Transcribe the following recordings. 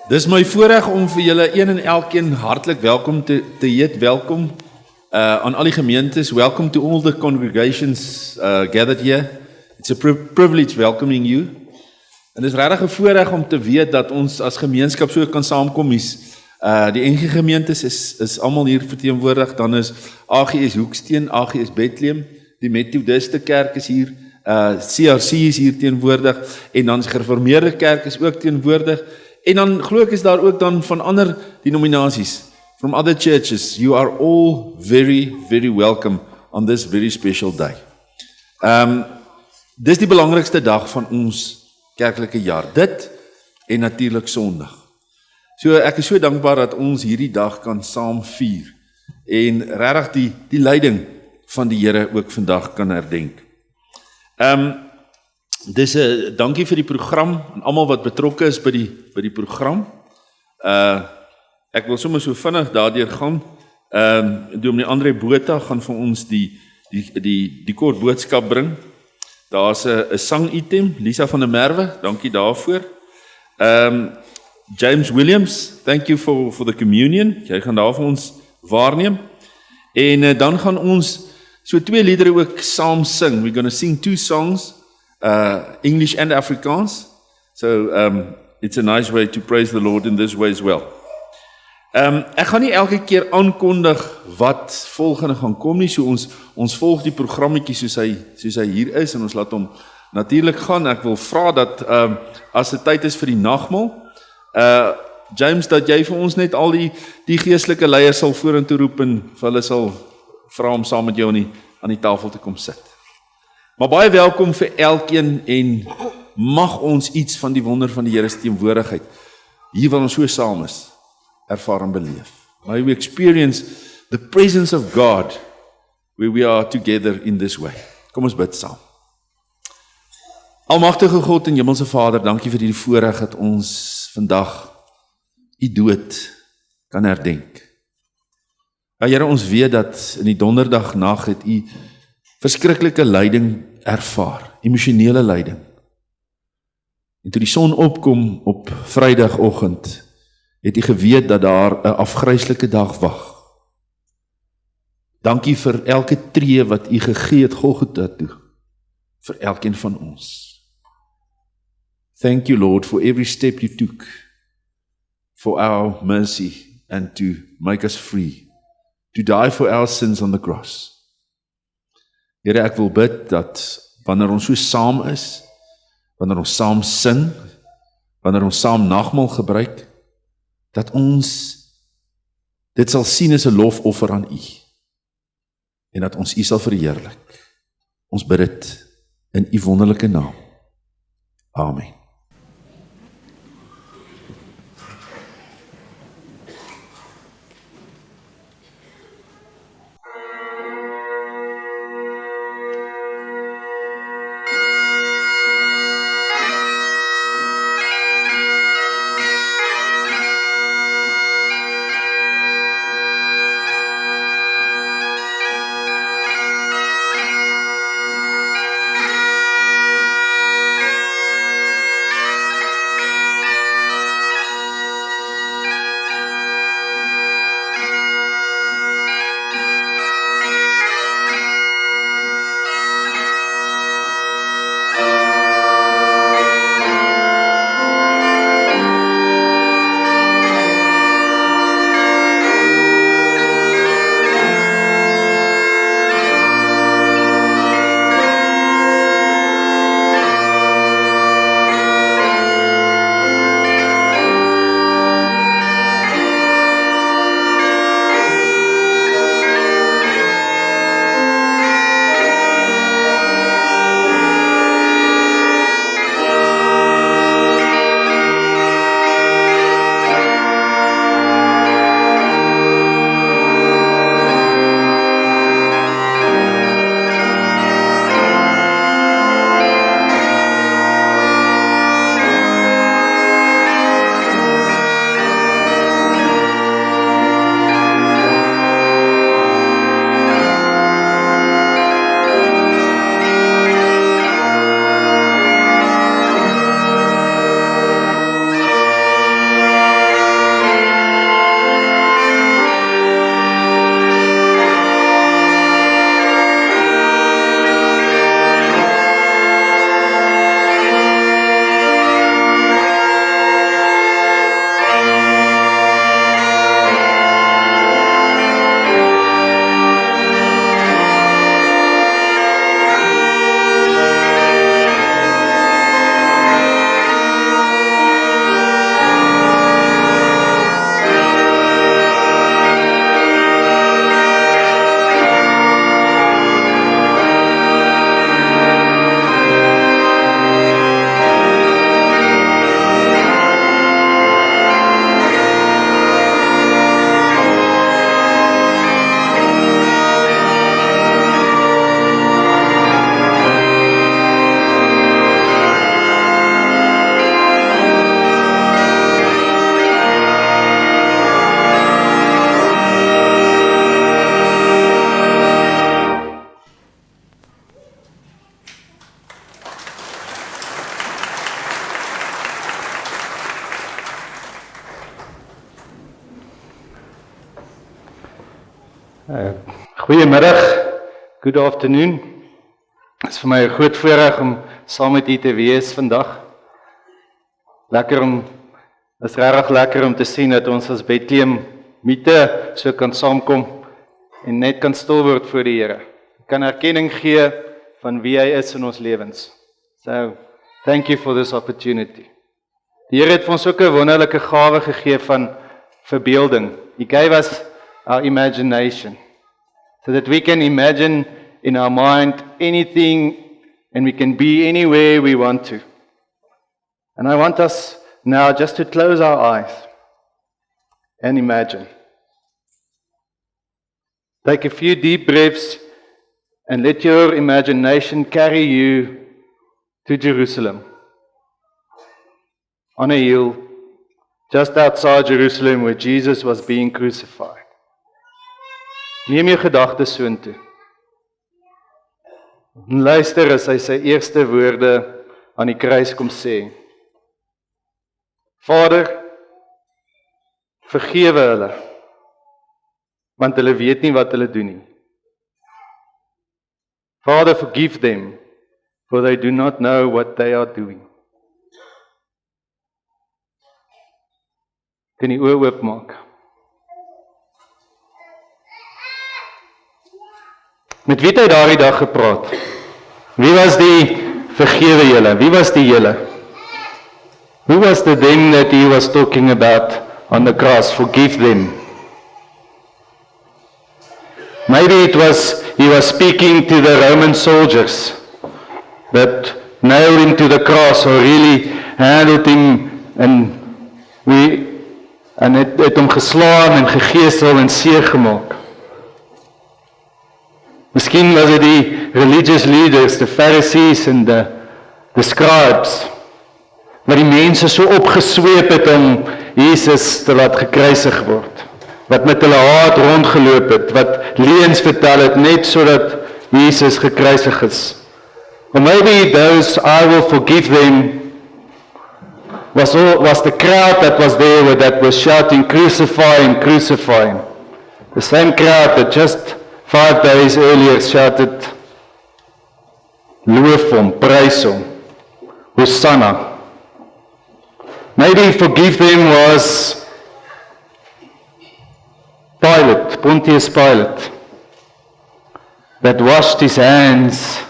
Dis my voorreg om vir julle een en elkeen hartlik welkom te heet. Welkom aan al die gemeentes. Welcome to all the congregations gathered here. It's a privilege welcoming you. En dis regtig 'n voorreg om te weet dat ons as gemeenskap so kan saamkom. Die NG gemeentes is almal hier verteenwoordig. Dan is AGS Hoeksteen, AGS Bethlehem, die Methodiste kerk is hier, CRC is hier teenwoordig en dan die gereformeerde kerk is ook teenwoordig. En dan glo ek is daar ook dan van ander denominasies, from other churches. You are all very, very welcome on this very special day. Dis die belangrikste dag van ons kerklike jaar. Dit en natuurlik Sondag. So ek is so dankbaar dat ons hierdie dag kan saam vier en regtig die leiding van die Here ook vandag kan herdenk. Dis 'n dankie vir die program en almal wat betrokke is by die program. Ek wil sommer so vinnig daardeur gaan. Dominee Andre Botha gaan vir ons die kort boodskap bring. Daar's 'n sangitem, Lisa van der Merwe, dankie daarvoor. James Williams, thank you for the communion. Jy gaan daar vir ons waarneem. En dan gaan ons so 2 liedere ook saam sing. We're going to sing 2 songs. English and Afrikaans. So it's a nice way to praise the Lord in this way as well. Ek gaan nie elke keer aankondig wat volgende gaan kom nie, so ons volg die programmetjie soos hy hier is en ons laat hom natuurlik gaan. Ek wil vra dat as dit tyd is vir die nagmaal, James, dat jy vir ons net al die geestelike leiers sal vorentoe roep en vir hulle sal vra om saam met jou aan die tafel te kom sit. Maar baie welkom vir elkeen en mag ons iets van die wonder van die Here se teenwoordigheid hier waar ons so saam is, ervaar en beleef. May we experience the presence of God where we are together in this way. Kom ons bid saam. Almagtige God en Hemelse Vader, dankie vir hierdie voorreg dat ons vandag U dood kan herdenk. Ja, Here, ons weet dat in die donderdagnag het U verskriklike lyding ervaar, emosionele lyding. En toe die son opkom op Vrydagoggend, het U geweet dat daar 'n afgryslike dag wag. Dankie vir elke tree wat U gegee het Golgotha toe, vir elkeen van ons. Thank you, Lord, for every step You took, for our mercy and to make us free, to die for our sins on the cross. Here, ek wil bid dat wanneer ons so saam is, wanneer ons saam sing, wanneer ons saam nagmaal gebruik, dat ons dit sal sien as 'n lofoffer aan U en dat ons U sal verheerlik. Ons bid dit in U wonderlike naam. Amen. Goeiemiddag, good afternoon. Het is vir my 'n groot voorreg om saam met u te wees vandag. Is regtig lekker om te sien dat ons as Bethlehem Mitte so kan saamkom en net kan stil word voor die Here. Kan erkenning gee van wie hy is in ons lewens. So, thank you for this opportunity. Die Here het vir ons ook 'n wonderlike gawe gegee van verbeelding. He gave us our imagination, so that we can imagine in our mind anything and we can be anywhere we want to. And I want us now just to close our eyes and imagine. Take a few deep breaths and let your imagination carry you to Jerusalem, on a hill just outside Jerusalem where Jesus was being crucified. Neem jou gedagtes soontoe. En luister as hy sy eerste woorde aan die kruis kom sê. Vader, vergewe hulle, want hulle weet nie wat hulle doen nie. Father, forgive them, for they do not know what they are doing. Kan die oë oopmaak? Met wie het hy daardie dag gepraat? Wie was die vergewe julle? Wie was die julle? Who was the them that he was talking about on the cross? Forgive them. Maybe he was speaking to the Roman soldiers that nailed him to the cross or really handled him en het hom geslaan en gegeesel en seer gemaak. Miskien was dit die religious leaders, the Pharisees en the scribes, wat die mense so opgesweep het om Jesus te laat gekruisig word, wat met hulle haat rondgeloop het, wat leuns vertel het, net sodat Jesus gekruisig is. Or maybe those, I will forgive them, was the crowd that was there that was shouting, crucify him, crucify him. The same crowd that just 5 days earlier shouted, loof hom, prys hom, Hosanna. Maybe forgive them was Pilate, Pontius Pilate, that washed his hands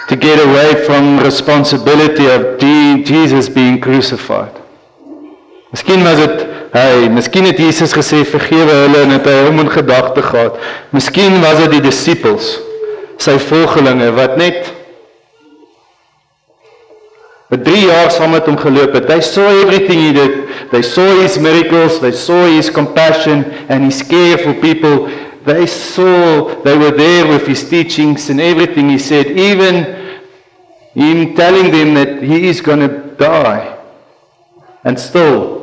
to get away from responsibility of Jesus being crucified. Miskien was dit miskien het Jesus gesê vergewe hulle en het hy hom in gedagte gehad. Miskien was dit die disippels, sy volgelinge wat net vir 3 jaar saam met hom geloop het. They saw everything he did. They saw his miracles, they saw his compassion and his care for people. They were there with his teachings and everything he said, even him telling them that he is going to die. And still,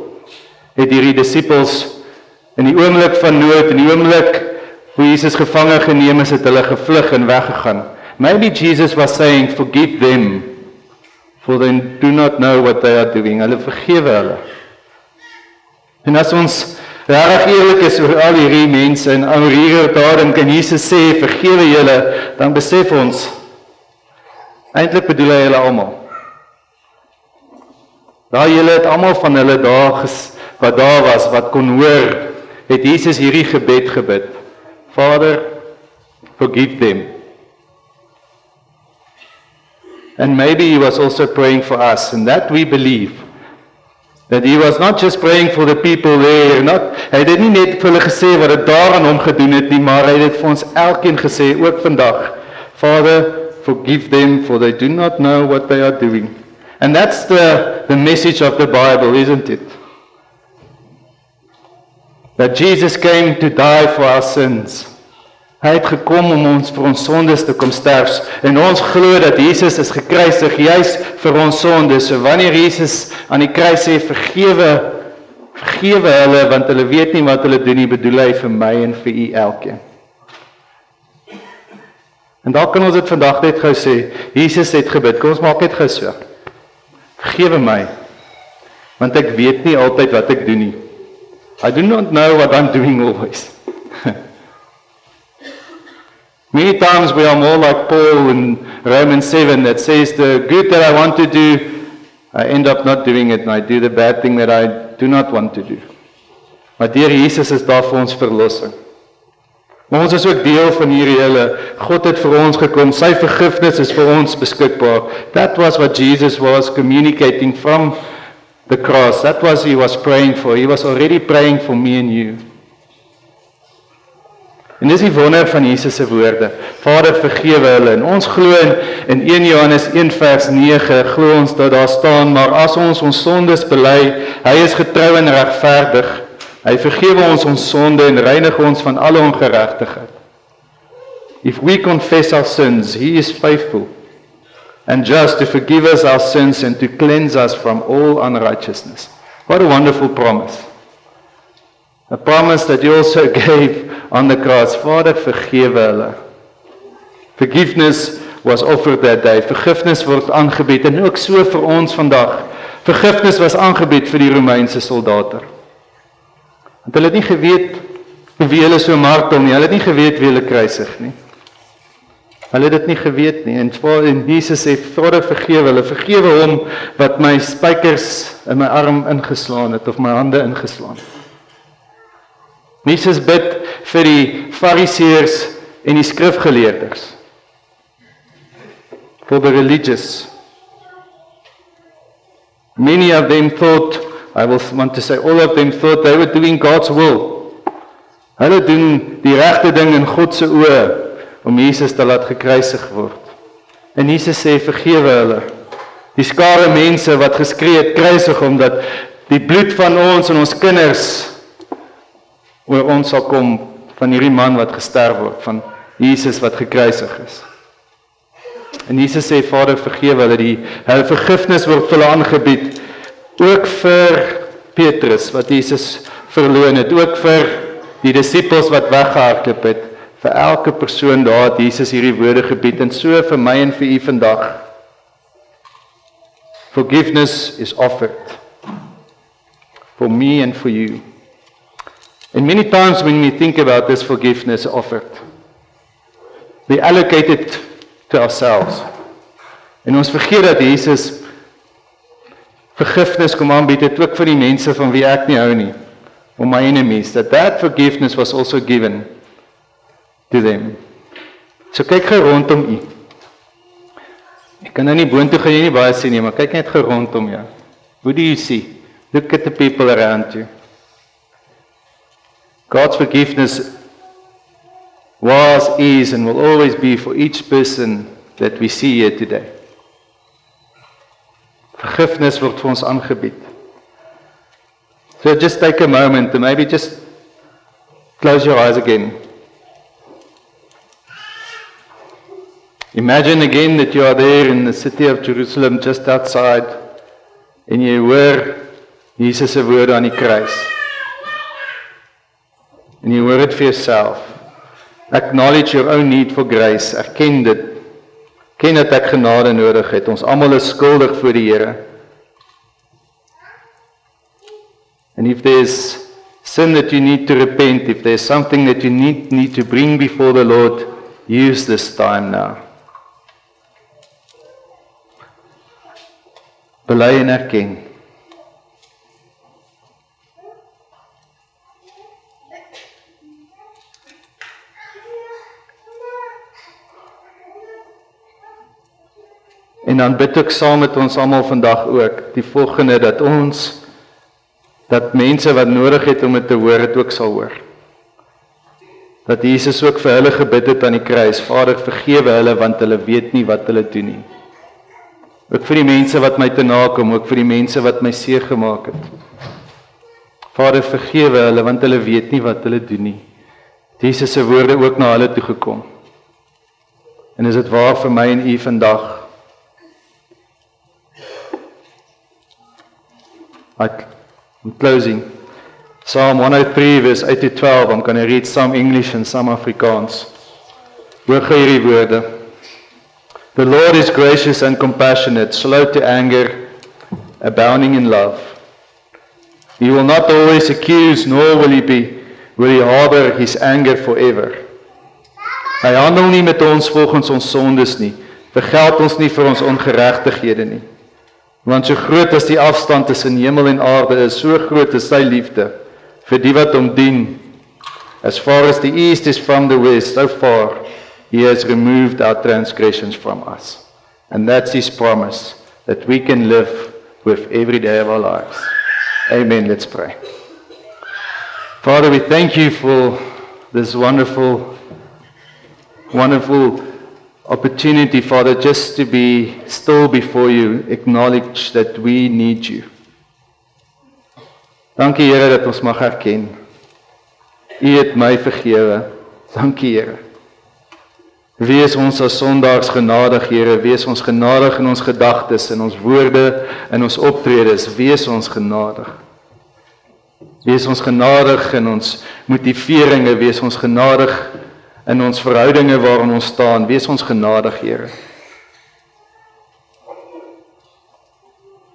het hierdie disciples in die oomblik van nood, in die oomblik hoe Jesus gevange geneem is, het hulle gevlug en weggegaan. Maybe Jesus was saying, forgive them, for they do not know what they are doing. Hulle vergewe hulle. En as ons regtig eerlik is oor al hierdie mense en oor hier daarin kan Jesus sê, vergewe julle, dan besef ons, eintlik bedoel hy hulle almal. Daar julle het almal van hulle wat daar was, wat kon hoor, het Jesus hierdie gebed gebid. Father, forgive them. And maybe he was also praying for us, and that we believe. That he was not just praying for the people there, hy het nie net vir hulle gesê wat het daar aan hom gedoen het nie, maar hy het vir ons elkeen gesê, ook vandag, Father, forgive them, for they do not know what they are doing. And that's the message of the Bible, isn't it? That Jesus came to die for our sins. Hy het gekom om vir ons sondes te kom sterf, en ons glo dat Jesus is gekruisig, juis vir ons sondes. So wanneer Jesus aan die kruis sê, vergewe hulle, want hulle weet nie wat hulle doen nie, bedoel hy vir my en vir u elkeen. En daar kan ons dit vandag net gou sê, Jesus het gebid, kom ons maak net gou so. Vergewe my, want ek weet nie altyd wat ek doen nie. I do not know what I'm doing always. Many times we are more like Paul in Romans 7 that says the good that I want to do, I end up not doing it, and I do the bad thing that I do not want to do. Maar deur Jesus is daar vir ons verlossing. Maar ons is ook deel van hierdie hele, God het vir ons gekom, sy vergifnis is vir ons beskikbaar. That was what Jesus was communicating from the cross. That was he was praying for. He was already praying for me and you. En dis die wonder van Jesus se woorde. Vader, vergewe hulle. En ons glo in 1 Johannes 1 vers 9, glo ons dat daar staan, maar as ons sondes bely, hy is getrou en regverdig. Hy vergewe ons sonde en reinig ons van alle ongeregtigheid. If we confess our sins, he is faithful and just to forgive us our sins and to cleanse us from all unrighteousness. What a wonderful promise. A promise that you also gave on the cross. Vader, vergewe hulle. Forgiveness was offered that day. Vergifnis word aangebied en ook so vir ons vandag. Vergifnis was aangebied vir die Romeinse soldate. Want hulle het nie geweet wie hulle so martel nie. Hulle het nie geweet wie hulle kruisig nie. Hulle het dit nie geweet nie. En Jesus sê, Vader, vergewe hulle. Vergewe hom wat my spykers in my arm ingeslaan het of my hande ingeslaan het. Jesus bid vir die Fariseërs en die skrifgeleerdes. For the religious. Many of them thought, I will want to say all of them thought they were doing God's will. Hulle doen die regte ding in God se oë om Jesus te laat gekruisig word. En Jesus sê vergewe hulle. Die skare mense wat geskree het kruisig hom, dat die bloed van ons en ons kinders oor ons sal kom van hierdie man wat gesterf word, van Jesus wat gekruisig is. En Jesus sê, Vader, vergewe hulle, hulle vergifnis word vir hulle aangebied, ook vir Petrus, wat Jesus verloon het, ook vir die disippels wat weggehardloop het, vir elke persoon daar het Jesus hierdie woorde gebied, en so vir my en vir u vandag. Forgiveness is offered, for me and for you. And many times when we think about this forgiveness offered, we allocate it to ourselves. En ons vergeet dat Jesus vergifnis kom aanbied het ook vir die mense van wie ek nie hou nie, or my enemies, that forgiveness was also given to them. So kyk gou rondom u. Ek kan nou nie boontoe gaan jy nie baie sien nie, maar kyk net gou rondom jou. Who do you see? Look at the people around you. God's forgiveness was, is, and will always be for each person that we see here today. Vergifnis word vir ons aangebied. So just take a moment and maybe just close your eyes again. Imagine again that you are there in the city of Jerusalem, just outside, en jy hoor Jesus se woorde aan die kruis. En jy hoor dit vir jouself. Acknowledge your own need for grace. Erken dit. Ken dat ek genade nodig het. Ons almal is skuldig voor die Here. And if there's sin that you need to repent, if there's something that you need to bring before the Lord, use this time now. Bely en erken. En dan bid ek saam met ons almal vandag ook die volgende, dat mense wat nodig het om dit te hoor, het ook sal hoor. Dat Jesus ook vir hulle gebid het aan die kruis, Vader, vergewe hulle, want hulle weet nie wat hulle doen nie. Ook vir die mense wat my te nakom, ook vir die mense wat my seer gemaak het. Vader, vergewe hulle, want hulle weet nie wat hulle doen nie. Jesus se woorde ook na hulle toe gekom. En is dit waar vir my en u vandag? I'm closing. Psalm 103 verse 8 to 12. I'm going to read some English and some Afrikaans. Hoor hierdie woorde. The Lord is gracious and compassionate, slow to anger, abounding in love. He will not always accuse, nor will he harbor his anger forever. Hy handel nie met ons volgens ons sondes nie, vergeld ons nie vir ons ongeregtighede nie. Want so groot as die afstand tussen hemel en aarde is, so groot is sy liefde vir die wat hom dien. As far as the east is from the west, so far he has removed our transgressions from us. And that's his promise, that we can live with every day of our lives. Amen. Let's pray. Father, we thank you for this wonderful opportunity, Father, just to be still before you, acknowledge that we need you. Dankie Here dat ons mag erken. U het my vergewe. Dankie Here. Wees ons as sondaars genadig, Here. Wees ons genadig in ons gedagtes, in ons woorde, in ons optredes. Wees ons genadig. Wees ons genadig in ons motiveringe. Wees ons genadig in ons verhoudinge waarin ons staan. Wees ons genadig, Here.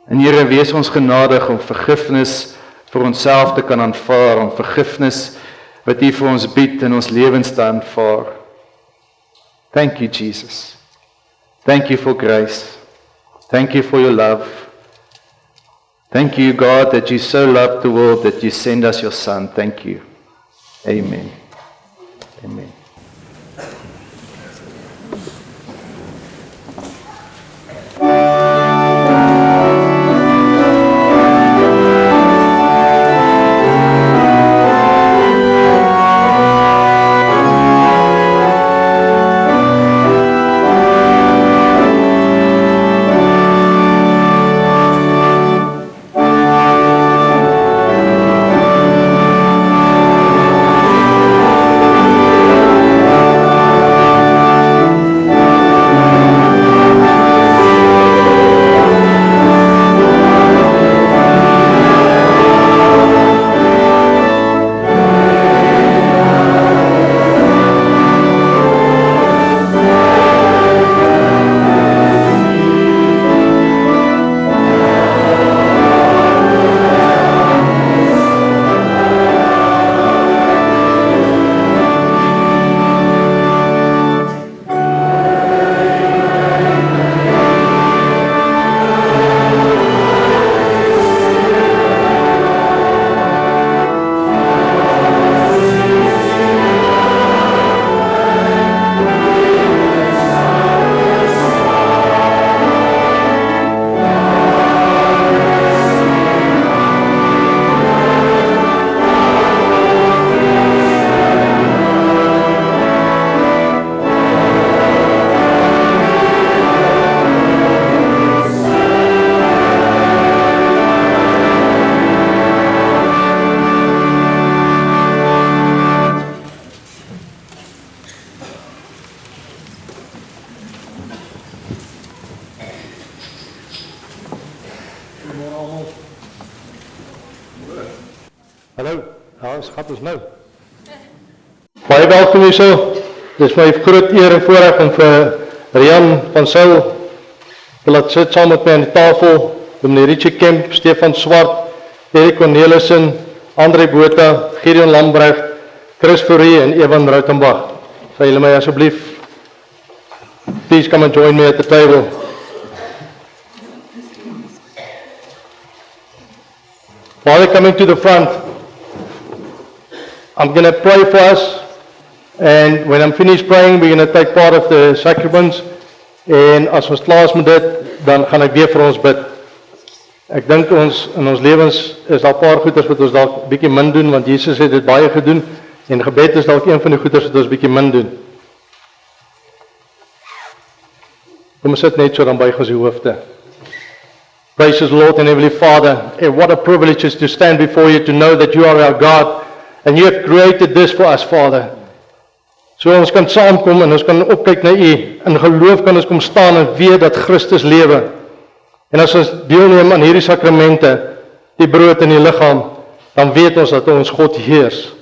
En Here, wees ons genadig om vergifnis vir onsself te kan aanvaar, om vergifnis wat U vir ons bied in ons lewens te aanvaar. Thank you, Jesus. Thank you for grace. Thank you for your love. Thank you, God, that you so loved the world that you send us your Son. Thank you. Amen. Amen. Hallo, ons gaat ons nou. Baie welkom hierso. Dis my groot eer en voorreg om vir Rian van Sail te laat sit saam met my aan die tafel. Meneer Richie Kemp, Stefan Swart, Erik Cornelissen, André Botha, Gideon Lambrecht, Chris Fourie en Evan Rautenbach. Sal julle my asseblief please come and join me at the table. While they're coming to the front, I'm going to pray for us, and when I'm finished praying, we're going to take part of the sacraments, en as ons klaar is met dit, dan gaan ek weer vir ons bid. Ek dink ons in ons lewens is daar 'n paar goeders wat ons dalk bietjie min doen, want Jesus het dit baie gedoen, en gebed is dalk een van die goeders wat ons bietjie min doen. Kom ons sit net so dan buig ons die hoofde. Gracious Lord and Heavenly Father, and what a privilege it is to stand before you, to know that you are our God, and you have created this for us, Father. So ons kan saamkom en ons kan opkyk na U, in geloof kan ons kom staan en weet dat Christus lewe. En as ons deelneem aan hierdie sakramente, die brood en die liggaam, dan weet ons dat ons God heers,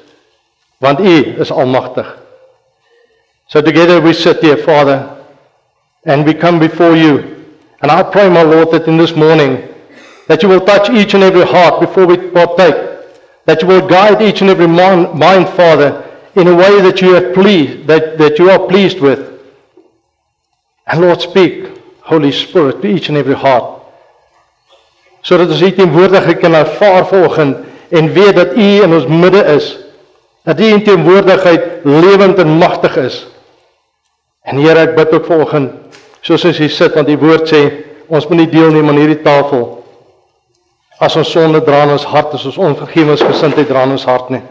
want U is almagtig. So together we sit here, Father, and we come before you. And I pray, my Lord, that in this morning, that you will touch each and every heart before we partake, that you will guide each and every mind, Father, in a way that you have pleased, that you are pleased with. And Lord, speak, Holy Spirit, to each and every heart, sodat ons U teenwoordigheid kan ervaar vanoggend en weet dat U in ons midde is, dat U in teenwoordigheid lewend en magtig is. En Here, ek bid ook vanoggend, soos ons hier sit, want die woord sê, ons moet nie deelneem aan hierdie tafel, as ons sonde dra in ons hart, as ons onvergewensgesindheid dra in ons hart nie.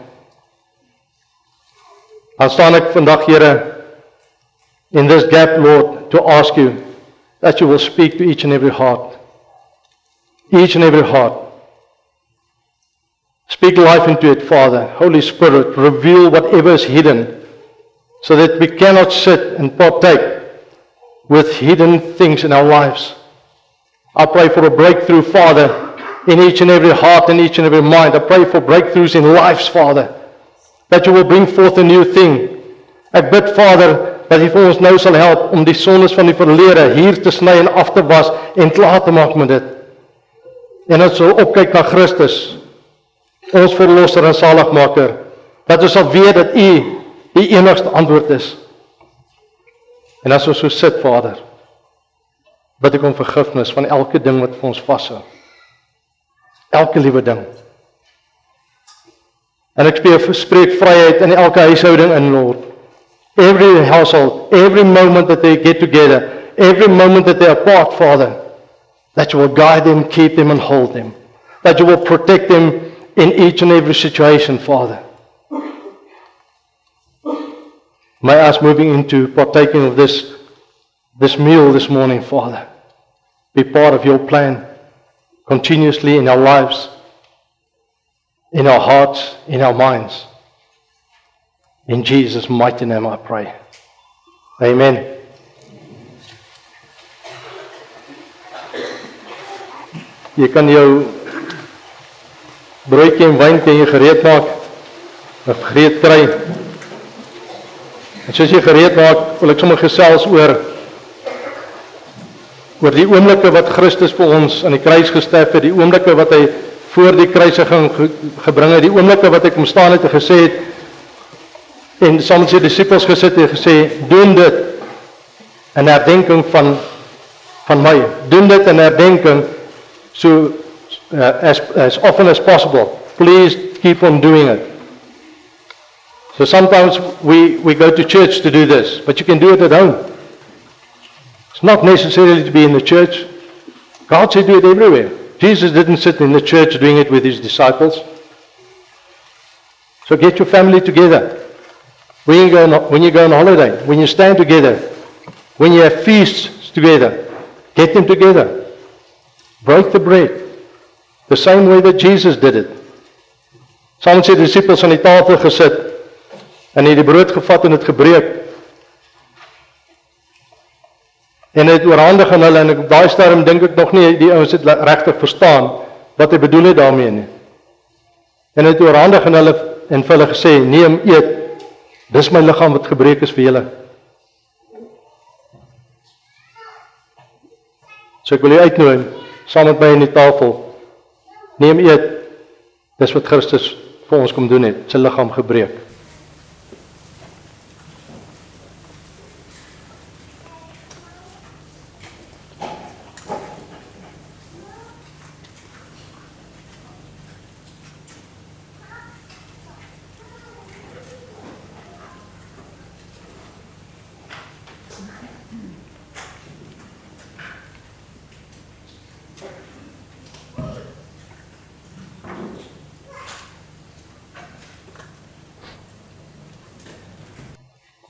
Dan staan ek vandag, Here, in this gap, Lord, to ask you, that you will speak to each and every heart. Each and every heart. Speak life into it, Father. Holy Spirit, reveal whatever is hidden, so that we cannot sit and partake with hidden things in our lives. I pray for a breakthrough, Father, in each and every heart and each and every mind. I pray for breakthroughs in lives, Father, that you will bring forth a new thing. Ek bid, Vader, dat U vir ons nou sal help om die sondes van die verlede hier te sny en af te was en klaar te maak met dit. En ons sal opkyk na Christus, ons verlosser en zaligmaker, dat ons sal weet dat U die enigste antwoord is. En as ons so sit, Vader, bid ek om vergifnis van elke ding wat vir ons vashou. Elke liewe ding. En ek spreek vryheid in elke huishouding in, Lord. Every household, every moment that they get together, every moment that they are apart, Father, that you will guide them, keep them, and hold them. That you will protect them in each and every situation, Father. May us moving into partaking of this meal this morning, Father, be part of your plan continuously in our lives, in our hearts, in our minds. In Jesus' mighty name I pray. Amen. Jy kan jou broodjie en wyn kan jy gereed maak, of gereed kry. En soos jy gereed maak, wil ek sommer gesels oor die oomblikke wat Christus vir ons aan die kruis gesterf het, die oomblikke wat hy voor die kruisiging gebring het, die oomblikke wat hy kom staan het en gesê het, en saam met sy disippels gesit en gesê, doen dit in herdenking van my. Doen dit in herdenking so as often as possible. Please keep on doing it. So sometimes we go to church to do this, but you can do it at home. It's not necessarily to be in the church. God said do it everywhere. Jesus didn't sit in the church doing it with his disciples. So get your family together. When you go on holiday, when you stand together, when you have feasts together, get them together. Break the bread. The same way that Jesus did it. Saam met sy disippels aan die tafel gesit, en hy het die brood gevat en het gebreek. En hy het oorhandig aan hulle, en op daai stadium dink ek nog nie, die ouens het regtig verstaan, wat hy bedoel het daarmee nie. En hy het oorhandig aan hulle, en vir hulle gesê, neem, eet, dis my liggaam wat gebreek is vir julle. So ek wil jy uitnooi, saam met my in die tafel, neem, eet, dis wat Christus vir ons kom doen het, sy liggaam gebreek.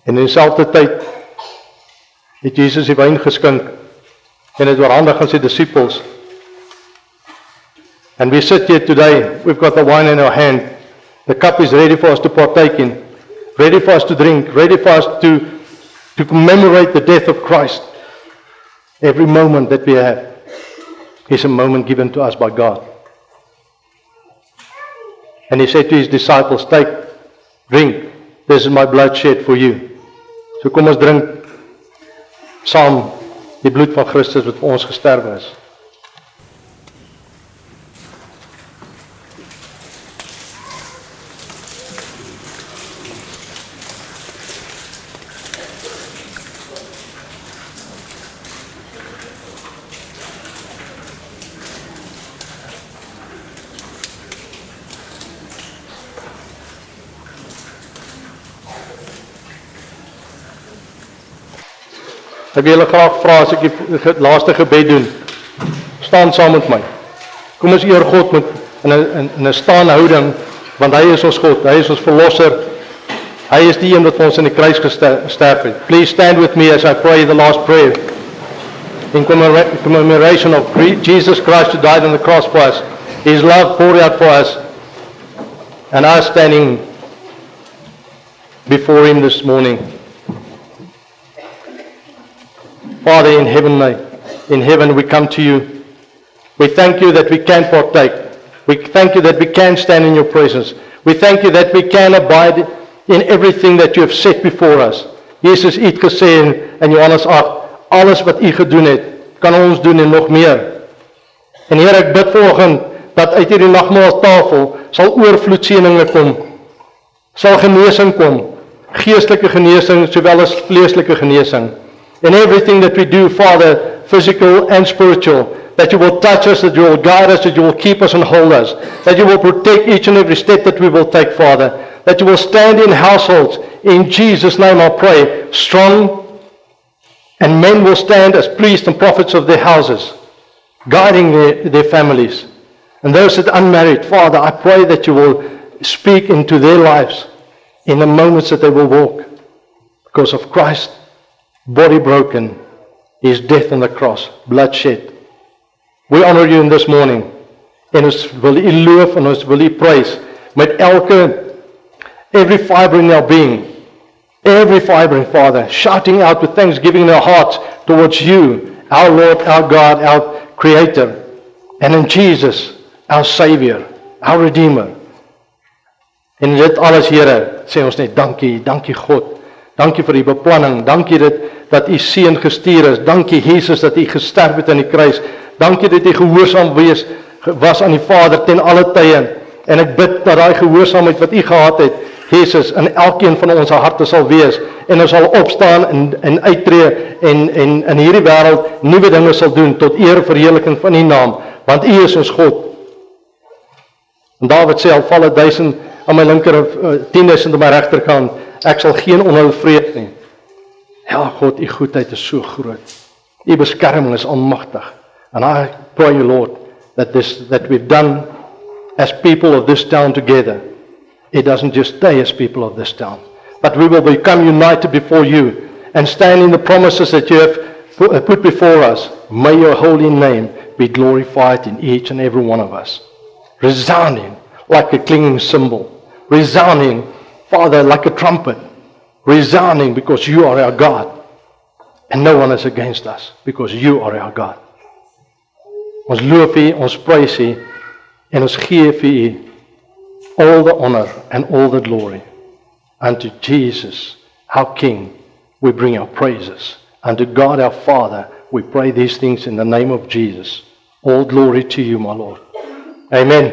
En in dieselfde tyd het Jesus die wyn geskink en het oorhandig aan sy disippels. And we sit here today, we've got the wine in our hand. The cup is ready for us to partake in, ready for us to drink, ready for us to commemorate the death of Christ. Every moment that we have is a moment given to us by God. And he said to his disciples, take, drink, this is my blood shed for you. So kom ons drink saam die bloed van Christus wat vir ons gesterwe is. Ek wil julle graag vra as ek die laaste gebed doen. Staan saam met my. Kom ons eer God met in 'n staande houding, want hy is ons God, hy is ons verlosser. Hy is die een wat vir ons in die kruis gesterf het. Please stand with me as I pray the last prayer. In commemoration of Jesus Christ who died on the cross for us, His love poured out for us, and us standing before Him this morning. Father in heaven we come to you. We thank you that we can partake. We thank you that we can stand in your presence. We thank you that we can abide in everything that you have set before us. Jesus, u het gesê in Johannes 8, alles wat u gedoen het, kan ons doen en nog meer. En Heer, ek bid vanoggend dat uit hierdie nagmaaltafel sal oorvloedseëninge kom, sal genesing kom, geestelike genesing sowel as vleeslike genesing. In everything that we do, Father, physical and spiritual, that you will touch us, that you will guide us, that you will keep us and hold us, that you will protect each and every step that we will take, Father, that you will stand in households. In Jesus' name I pray, strong, and men will stand as priests and prophets of their houses, guiding their families. And those that are unmarried, Father, I pray that you will speak into their lives in the moments that they will walk, because of Christ, body broken, his death on the cross, blood shed. We honor you in this morning. En ons wil u loof en ons wil u prys met every fiber in our being, every fiber, Father, shouting out with thanksgiving in our hearts towards you, our Lord, our God, our Creator, and in Jesus, our Savior, our Redeemer. En dit alles, Here, sê ons net dankie, dankie God. Dankie vir die beplanning, dankie dat u seun gestuur is, dankie Jesus dat u gesterf het aan die kruis, dankie dat u gehoorsaam was aan die Vader ten alle tye, en ek bid dat daai gehoorsaamheid wat u gehad het, Jesus, in elkeen van ons harte sal wees, en ons sal opstaan en uittreë, en in hierdie wêreld nuwe dinge sal doen, tot eer en verheerliking van u naam, want u is ons God. En Dawid sê, al val 1000 aan my linker, 10.000 aan my regterkant, ek sal geen onheil vrees nie. Ja, God, u goedheid is so groot. U beskerming is almagtig. And I pray you, Lord, that we've done as people of this town together. It doesn't just stay as people of this town, but we will become united before you and stand in the promises that you have put before us. May your holy name be glorified in each and every one of us. Resounding like a clinging cymbal. Resounding, Father, like a trumpet. Resounding because you are our God. And no one is against us because you are our God. Ons loof u, ons prys u, en ons gee vir u all the honor and all the glory. Unto Jesus, our King, we bring our praises. Unto God, our Father, we pray these things in the name of Jesus. All glory to you, my Lord. Amen.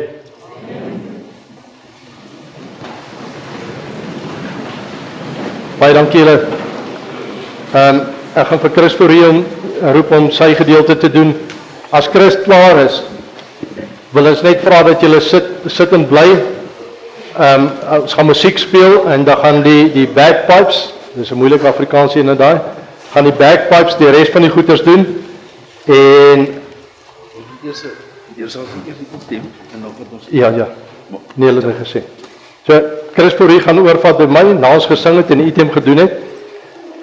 Baie dankie julle. Ek gaan vir Chris Fourie roep om sy gedeelte te doen. As Chris klaar is, wil ons net vra dat julle sit en bly. Ons gaan musiek speel en dan gaan die bagpipes, dis 'n moeilike Afrikaanse een daai, gaan die bagpipes die res van die goeters doen. En Eers die stem en dan wat ons ja. Nee, hulle het gesê. So Chris Fourie gaan oorvat by my, na ons gesing het en die item gedoen het.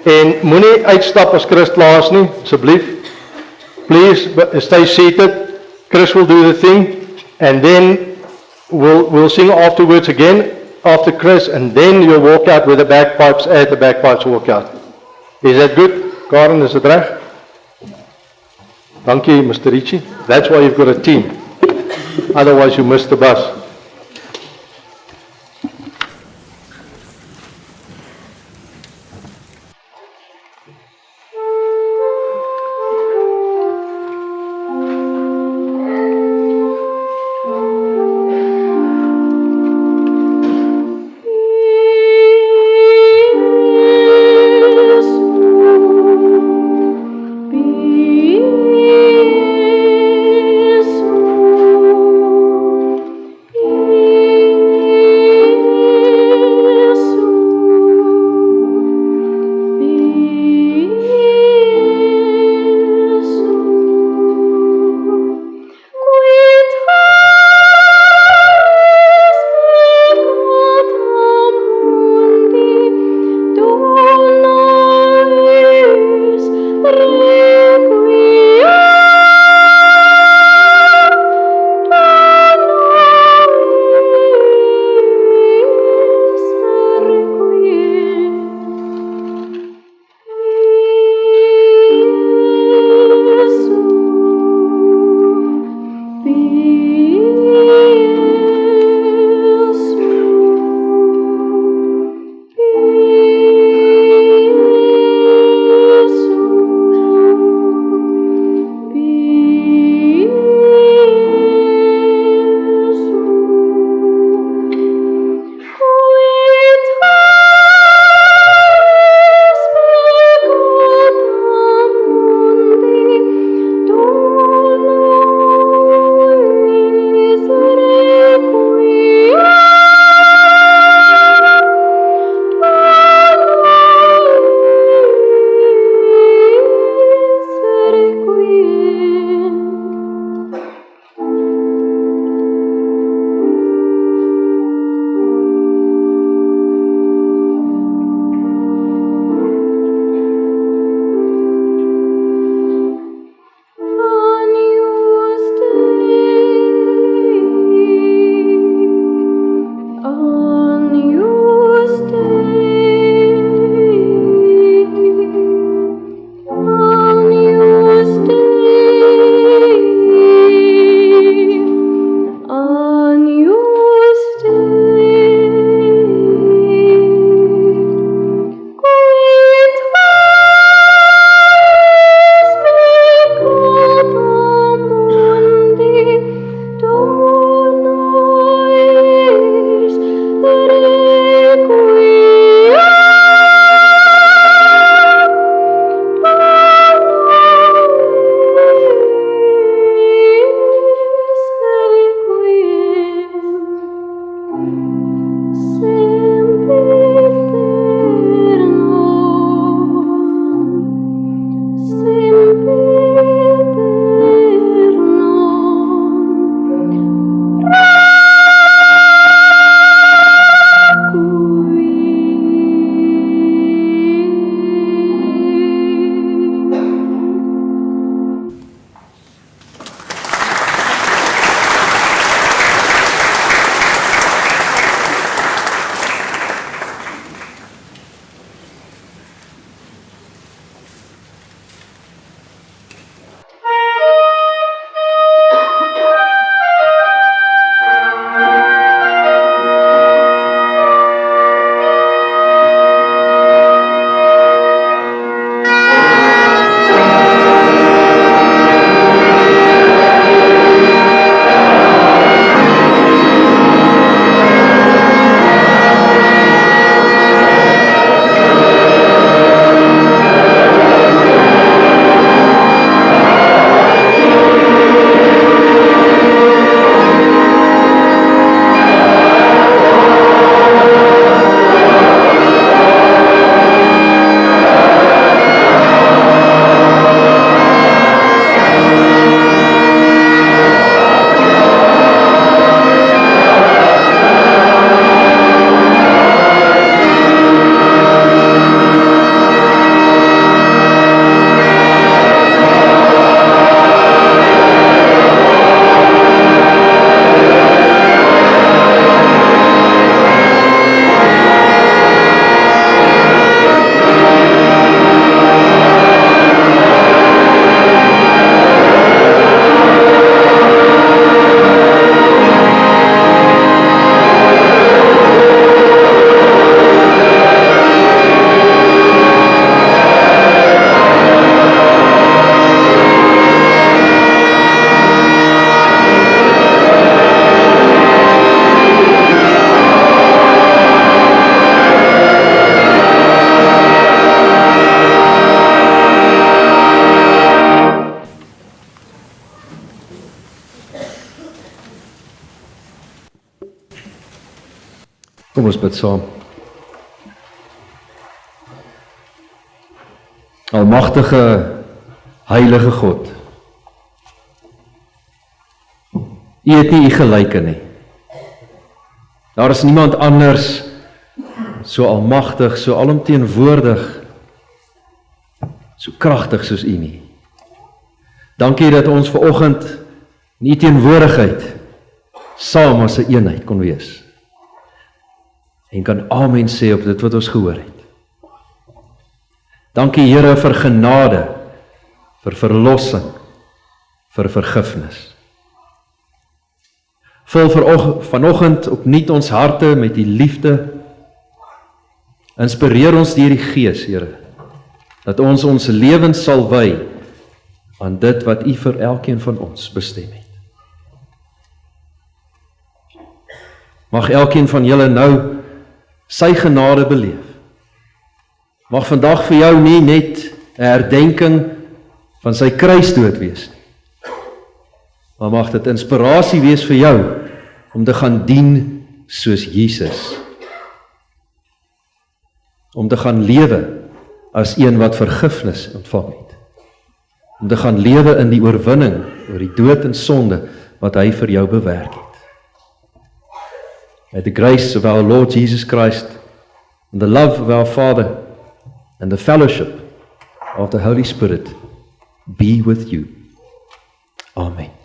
En moenie uitstap as Chris klaar is nie, asseblief. Please stay seated. Chris will do the thing, and then we'll sing afterwards again after Chris, and then you'll walk out with the bagpipes at the bagpipes walk out. Is that good? Karen, is dit reg? Dankie, Mr. Ritchie. That's why you've got a team. Otherwise you miss the bus. Kom ons bid saam. Almagtige, heilige God, U het nie U gelyke nie. Daar is niemand anders so almagtig, so alomteenwoordig, so kragtig soos U nie. Dankie dat ons vanoggend in U teenwoordigheid saam as 'n eenheid kon wees. En kan amen sê op dit wat ons gehoor het. Dankie Here vir genade, vir verlossing, vir vergifnis. Vul vanoggend opnuut ons harte met die liefde. Inspireer ons deur die Gees, Here, dat ons lewens sal wy aan dit wat U vir elkeen van ons bestem het. Mag elkeen van julle nou sy genade beleef. Mag vandag vir jou nie net 'n herdenking van sy kruisdood wees nie, maar mag dit inspirasie wees vir jou om te gaan dien soos Jesus. Om te gaan lewe as een wat vergifnis ontvang het. Om te gaan lewe in die oorwinning oor die dood en sonde wat hy vir jou bewerk het. May the grace of our Lord Jesus Christ and the love of our Father and the fellowship of the Holy Spirit be with you. Amen.